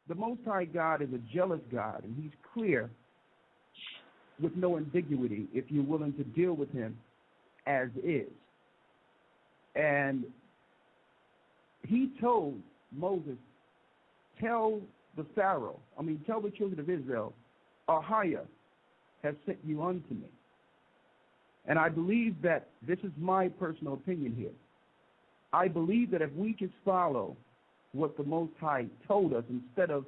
the Most High God is a jealous God, and he's clear with no ambiguity if you're willing to deal with him as is. And he told Moses, tell the children of Israel, Heiser has sent you unto me. And I believe that this is my personal opinion here. I believe that if we just follow what the Most High told us instead of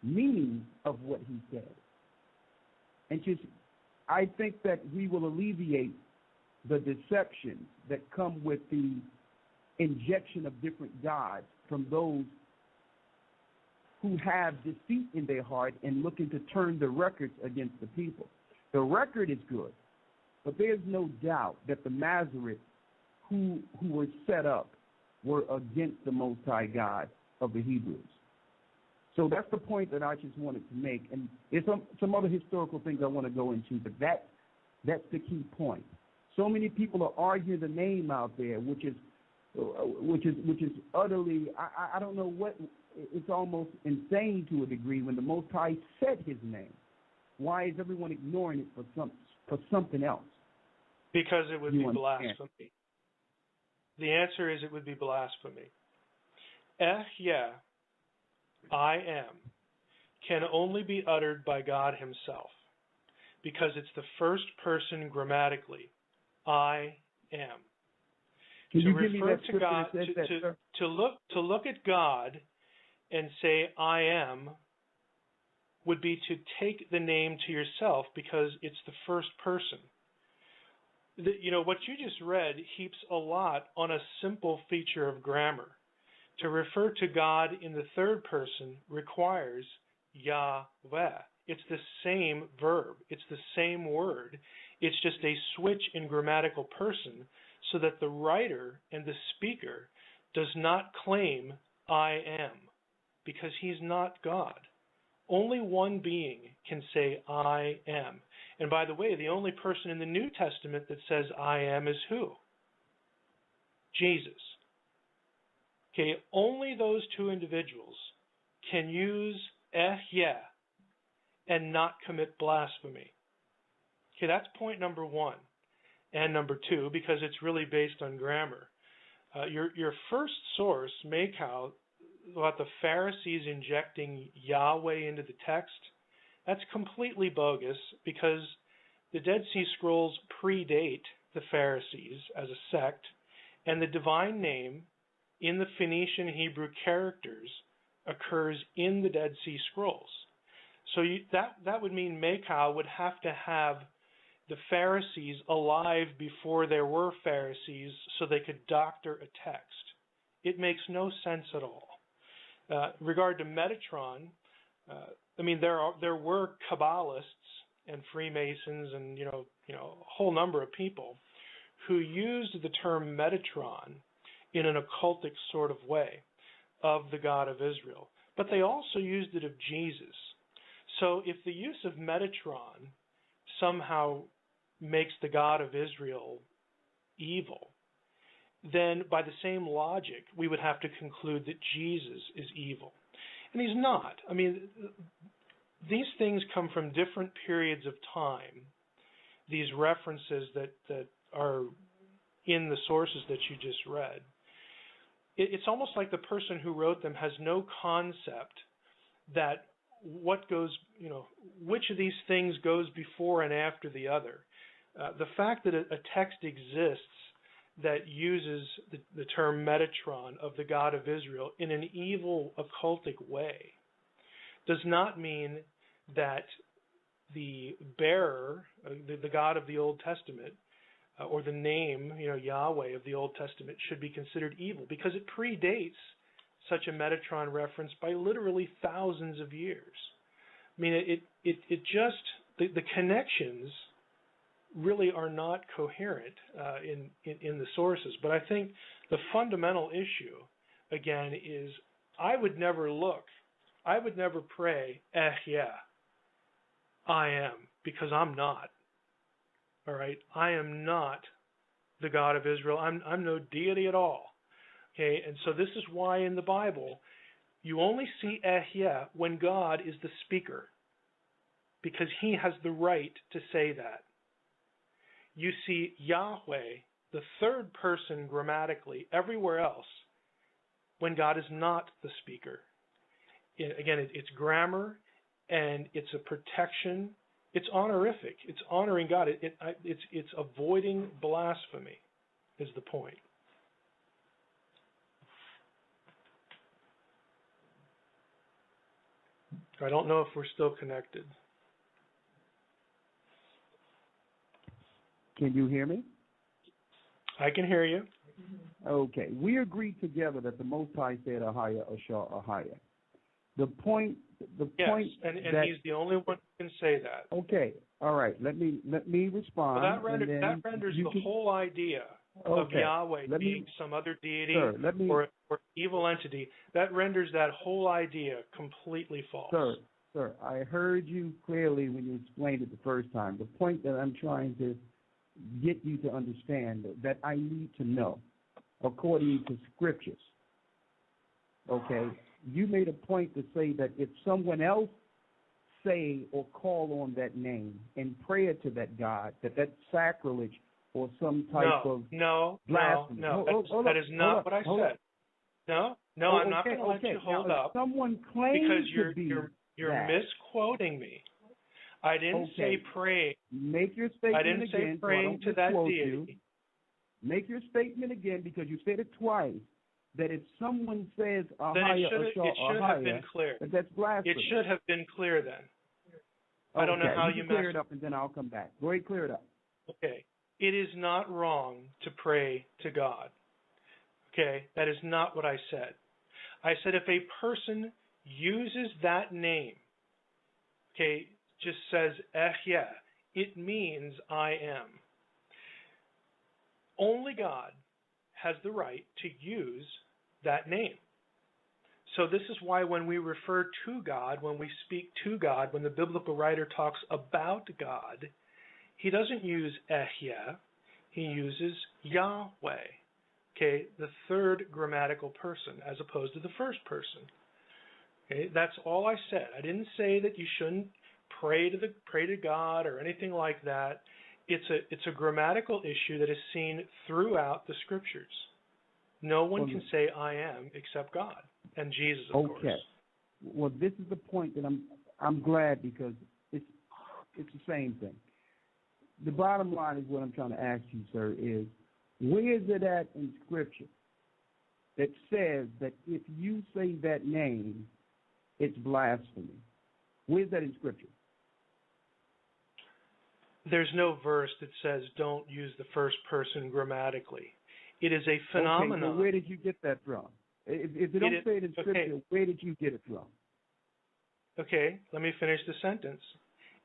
meaning of what he said, and just, I think that we will alleviate the deceptions that come with the injection of different gods from those who have deceit in their heart and looking to turn the records against the people. The record is good, but there's no doubt that the Masoretes who were set up were against the Most High God of the Hebrews. So that's the point that I just wanted to make. And there's some other historical things I want to go into, but that's the key point. So many people are arguing the name out there, which is utterly, I don't know what, it's almost insane to a degree when the Most High said his name. Why is everyone ignoring it for something else? Because it would be blasphemy. The answer is it would be blasphemy. Yeah, I am, can only be uttered by God himself, because it's the first person grammatically. I am. Can to you give me refer that to God, that says that, to look at God and say I am would be to take the name to yourself because it's the first person. What you just read heaps a lot on a simple feature of grammar. To refer to God in the third person requires Yahweh. It's the same verb. It's the same word. It's just a switch in grammatical person so that the writer and the speaker does not claim I am, because he's not God. Only one being can say I am. And by the way, the only person in the New Testament that says I am is who? Jesus. Okay, only those two individuals can use yeah and not commit blasphemy. Okay, that's point number one. And number two, because it's really based on grammar. Your first source, Makau, about the Pharisees injecting Yahweh into the text, that's completely bogus because the Dead Sea Scrolls predate the Pharisees as a sect, and the divine name in the Phoenician Hebrew characters occurs in the Dead Sea Scrolls. So that would mean Makau would have to have the Pharisees alive before there were Pharisees so they could doctor a text. It makes no sense at all. Regard to Metatron, there were Kabbalists and Freemasons and a whole number of people who used the term Metatron in an occultic sort of way of the God of Israel, but they also used it of Jesus. So if the use of Metatron somehow makes the God of Israel evil, then by the same logic, we would have to conclude that Jesus is evil. And he's not. I mean, these things come from different periods of time, these references that are in the sources that you just read. It's almost like the person who wrote them has no concept that which of these things goes before and after the other. The fact that a text exists that uses the term Metatron of the God of Israel in an evil occultic way does not mean that the bearer, the God of the Old Testament, or the name, Yahweh of the Old Testament should be considered evil, because it predates such a Metatron reference by literally thousands of years. I mean, it just, the connections really are not coherent in the sources. But I think the fundamental issue, again, is I would never pray, yeah, I am, because I'm not. All right, I am not the God of Israel. I'm no deity at all. Okay, and so this is why in the Bible You only see Ehyeh when God is the speaker, because he has the right to say that. You see Yahweh, the third person grammatically, everywhere else when God is not the speaker. Again, it's grammar, and it's a protection. It's honorific. It's honoring God. It's avoiding blasphemy is the point. I don't know if we're still connected. Can you hear me? I can hear you. Okay. We agreed together that the Most High said Ahaya, Ashar, Ahaya. The point Yes, and that he's the only one who can say that. Okay. All right. Let me respond. Well, that renders the whole idea of Yahweh being some other deity or evil entity. That renders that whole idea completely false. Sir, I heard you clearly when you explained it the first time. The point that I'm trying to get you to understand that I need to know, according to scriptures, okay, you made a point to say that if someone else say or call on that name and pray to that God, that's sacrilege or some type of blasphemy. That is not what I said. No, I'm not going to let you hold up. Someone claims because you're misquoting me. I didn't say pray. Make your statement again. I didn't say praying to that deity. Make your statement again, because you said it twice. That if someone says Ahaya, then it should have been clear. That's blasphemy. It should have been clear then. I don't know how you clear it up, and then I'll come back. Go ahead, clear it up. Okay. It is not wrong to pray to God. Okay? That is not what I said. I said if a person uses that name, okay, just says Ehyeh, it means I am. Only God has the right to use that name. So this is why when we refer to God, when we speak to God, when the biblical writer talks about God, he doesn't use Ehyeh, he uses Yahweh, okay, the third grammatical person as opposed to the first person. Okay, that's all I said. I didn't say that you shouldn't pray to God or anything like that. It's a grammatical issue that is seen throughout the scriptures. No one can say I am except God and Jesus, of course. Okay. Well, this is the point that I'm glad, because it's the same thing. The bottom line is what I'm trying to ask you, sir, is where is it at in Scripture that says that if you say that name, it's blasphemy? Where's that in Scripture? There's no verse that says don't use the first person grammatically. It is a phenomenon. Okay, so where did you get that from? If you don't say it in Scripture, where did you get it from? Okay, let me finish the sentence.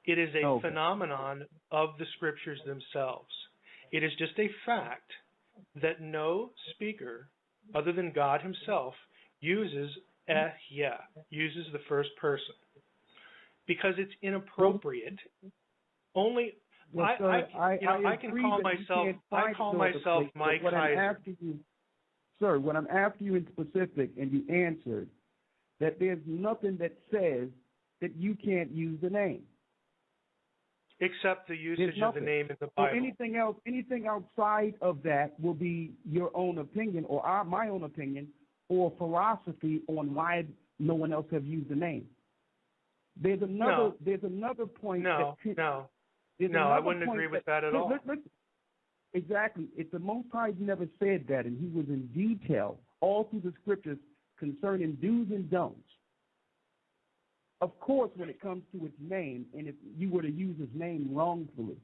It is a phenomenon of the Scriptures themselves. It is just a fact that no speaker other than God himself uses Ehyeh, uses the first person, because it's inappropriate. Only I can call myself Mike Heiser. Sir, when I'm after you in specific and you answered that there's nothing that says that you can't use the name. Except the usage of the name in the Bible. So anything outside of that will be your own opinion or my own opinion or philosophy on why no one else have used the name. There's another point. No, I wouldn't agree with that at all. Listen, exactly. If the Most High never said that, and he was in detail all through the Scriptures concerning do's and don'ts. Of course, when it comes to its name, and if you were to use his name wrongfully,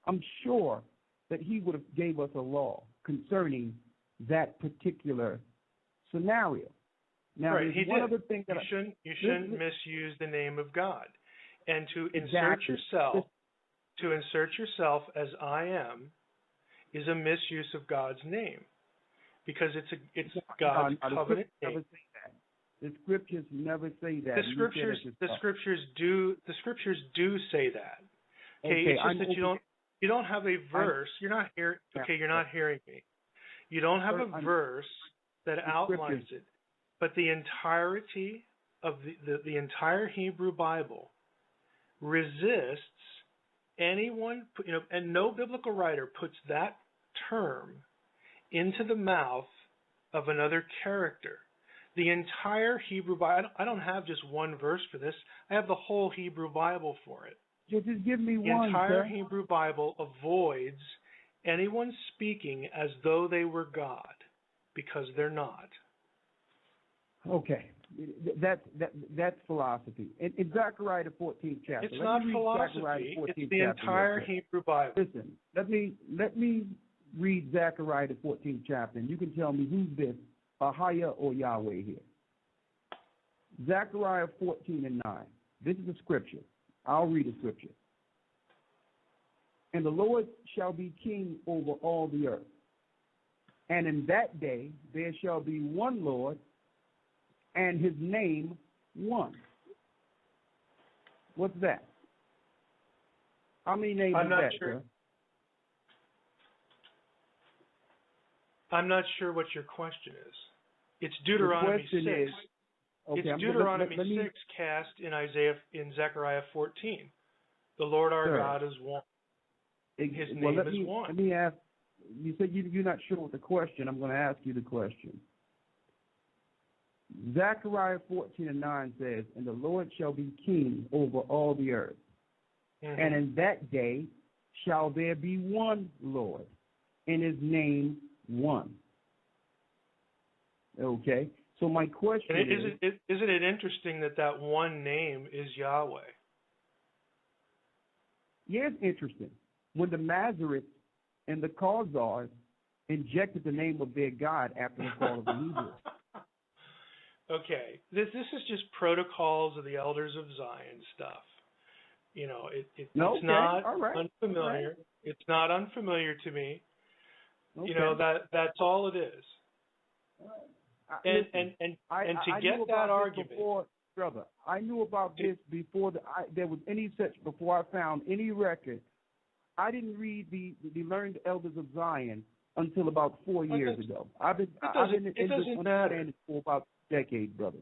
I'm sure that he would have gave us a law concerning that particular scenario. Now, right, there's one other thing that you shouldn't misuse the name of God, and to insert yourself as I am is a misuse of God's name, because it's God's covenant name. The Scriptures never say that. The scriptures do say that. Okay, it's just that you don't have a verse. You're not here. Okay, you're not hearing me. You don't have a verse that outlines it. But the entirety of the entire Hebrew Bible resists anyone, and no biblical writer puts that term into the mouth of another character. The entire Hebrew Bible, I don't have just one verse for this, I have the whole Hebrew Bible for it. Just give me one, The entire sir. Hebrew Bible avoids anyone speaking as though they were God, because they're not. Okay. That's philosophy. In Zechariah the 14th chapter. It's not philosophy. It's the entire Hebrew Bible. Listen, let me read Zechariah the 14th chapter, and you can tell me who's this, Heiser or Yahweh here. Zechariah 14:9. This is a scripture. I'll read a scripture. And the Lord shall be king over all the earth. And in that day there shall be one Lord, and his name one. What's that? How many names I'm is not that, sure. sir? I'm not sure what your question is. It's Deuteronomy 6. It's Deuteronomy 6 cast in Zechariah 14. The Lord our God is one. His name is one. Let me ask. You said you're not sure what the question. I'm going to ask you the question. Zechariah 14:9 says, "And the Lord shall be king over all the earth. Mm-hmm. And in that day shall there be one Lord, and his name one." Okay. So my question isn't it interesting that one name is Yahweh? Yeah, it's interesting. When the Masoretes and the Khazars injected the name of their God after the fall of the Hebrews. Okay, this is just protocols of the elders of Zion stuff. It's not unfamiliar. Right. It's not unfamiliar to me. Okay. That's all it is. And to get that argument, brother, I knew about this before there was any such. Before I found any record, I didn't read the Learned Elders of Zion until about 4 years ago. I've been in this understanding for about a decade, brother.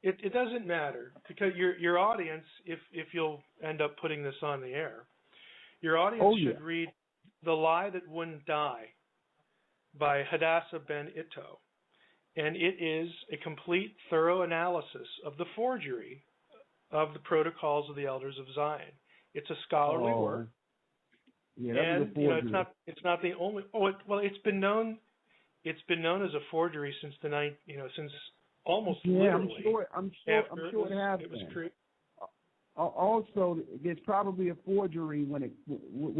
It doesn't matter, because your audience, if you'll end up putting this on the air, your audience should read "The Lie That Wouldn't Die" by Hadassah ben Itto. And it is a complete, thorough analysis of the forgery of the protocols of the elders of Zion. It's a scholarly work. Yeah, and it's not the only. It's been known as a forgery since since almost literally. I'm sure it has been. Also, there's probably a forgery when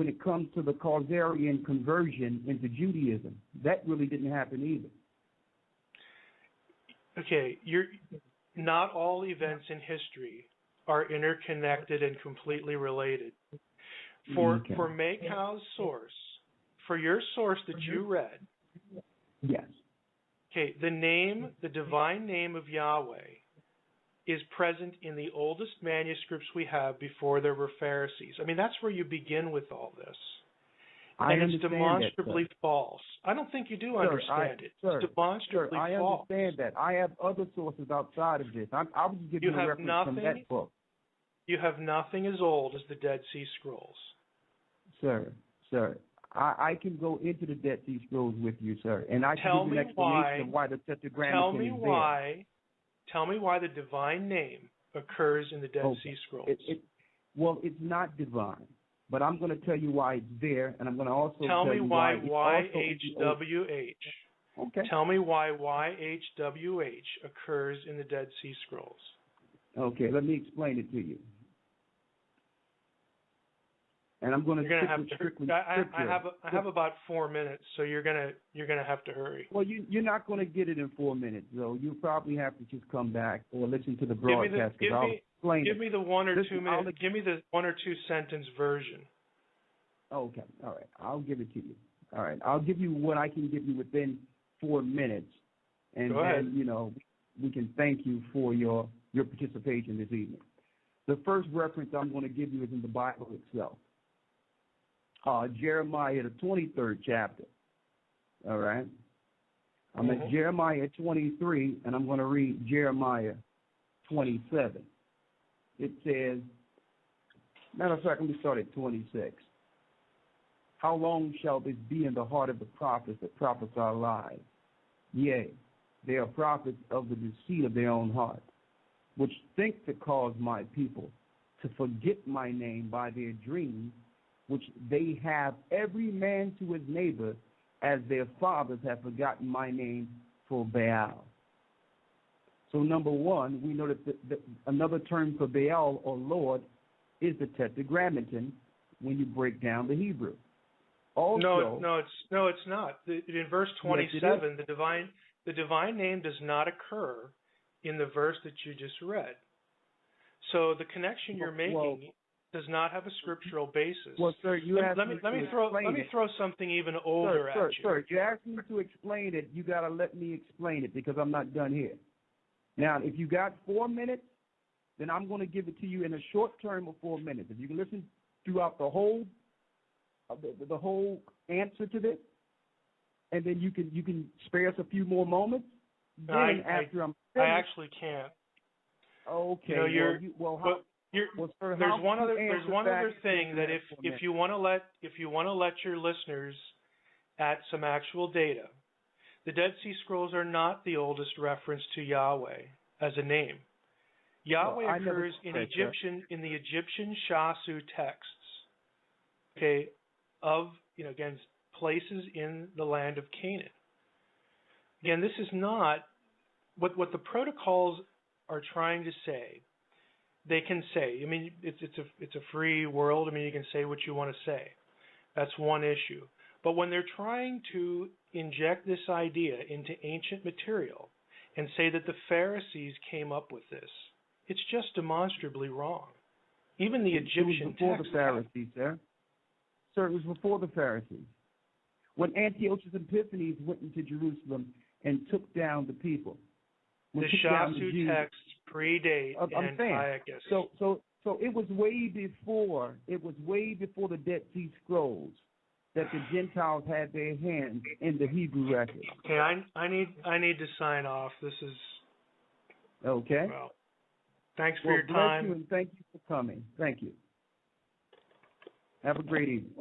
it comes to the Khazarian conversion into Judaism. That really didn't happen either. Okay, not all events in history are interconnected and completely related. For Makau's source, for your source that you read, yes. Okay, the divine name of Yahweh is present in the oldest manuscripts we have before there were Pharisees. I mean, that's where you begin with all this. And it's demonstrably false. I don't think you do understand it. It's demonstrably false. I understand that. I have other sources outside of this. I was giving you a reference from that book. You have nothing as old as the Dead Sea Scrolls. Sir, I can go into the Dead Sea Scrolls with you, sir, and I can give you an explanation of why the Tetragrammaton is there. Tell me why the divine name occurs in the Dead Sea Scrolls. It's not divine. But I'm going to tell you why it's there, and I'm going to also tell me why YHWH. Okay. Tell me why YHWH occurs in the Dead Sea Scrolls. Okay, let me explain it to you. And I'm going to strictly I have about 4 minutes, so you're gonna have to hurry. Well, you're not going to get it in 4 minutes, though. You'll probably have to just come back or listen to the broadcast. Give me the 1 or 2 minutes. Give me the 1 or 2 sentence version. Okay, all right. I'll give it to you. All right, I'll give you what I can give you within 4 minutes, and then we can thank you for your participation this evening. The first reference I'm going to give you is in the Bible itself. Jeremiah, the 23rd chapter. All right. I'm at Jeremiah 23, and I'm going to read Jeremiah 27. It says, matter of fact, let me start at 26. How long shall this be in the heart of the prophets that prophesy lies? Yea, they are prophets of the deceit of their own heart, which think to cause my people to forget my name by their dreams, which they have every man to his neighbor, as their fathers have forgotten my name for Baal. So number one, we know that another term for Baal or Lord is the tetragrammaton when you break down the Hebrew. Also, no, it's not. In verse 27, yes, the divine name does not occur in the verse that you just read. So the connection you're making does not have a scriptural basis. Well, sir, let me throw something even older at you. Sir, you asked me to explain it. You got to let me explain it because I'm not done here. Now, if you got 4 minutes, then I'm going to give it to you in a short term of 4 minutes. If you can listen throughout the whole answer to this, and then you can spare us a few more moments. I actually can't. Okay. There's one other thing that if you want to let your listeners at some actual data, the Dead Sea Scrolls are not the oldest reference to Yahweh as a name. Yahweh occurs in the Egyptian Shasu texts. Okay, again, places in the land of Canaan. Again, this is not what the protocols are trying to say. They can say, I mean, it's a free world. I mean, you can say what you want to say. That's one issue. But when they're trying to inject this idea into ancient material and say that the Pharisees came up with this, it's just demonstrably wrong. Even the Egyptian text. It was before the Pharisees, sir. Sir, it was before the Pharisees. When Antiochus Epiphanes went into Jerusalem and took down the people. The Shasu texts predate Antiochus. So it was way before the Dead Sea Scrolls that the Gentiles had their hands in the Hebrew record. Okay, I need to sign off. This is okay. Well, thanks for your time. Bless you and thank you for coming. Thank you. Have a great evening.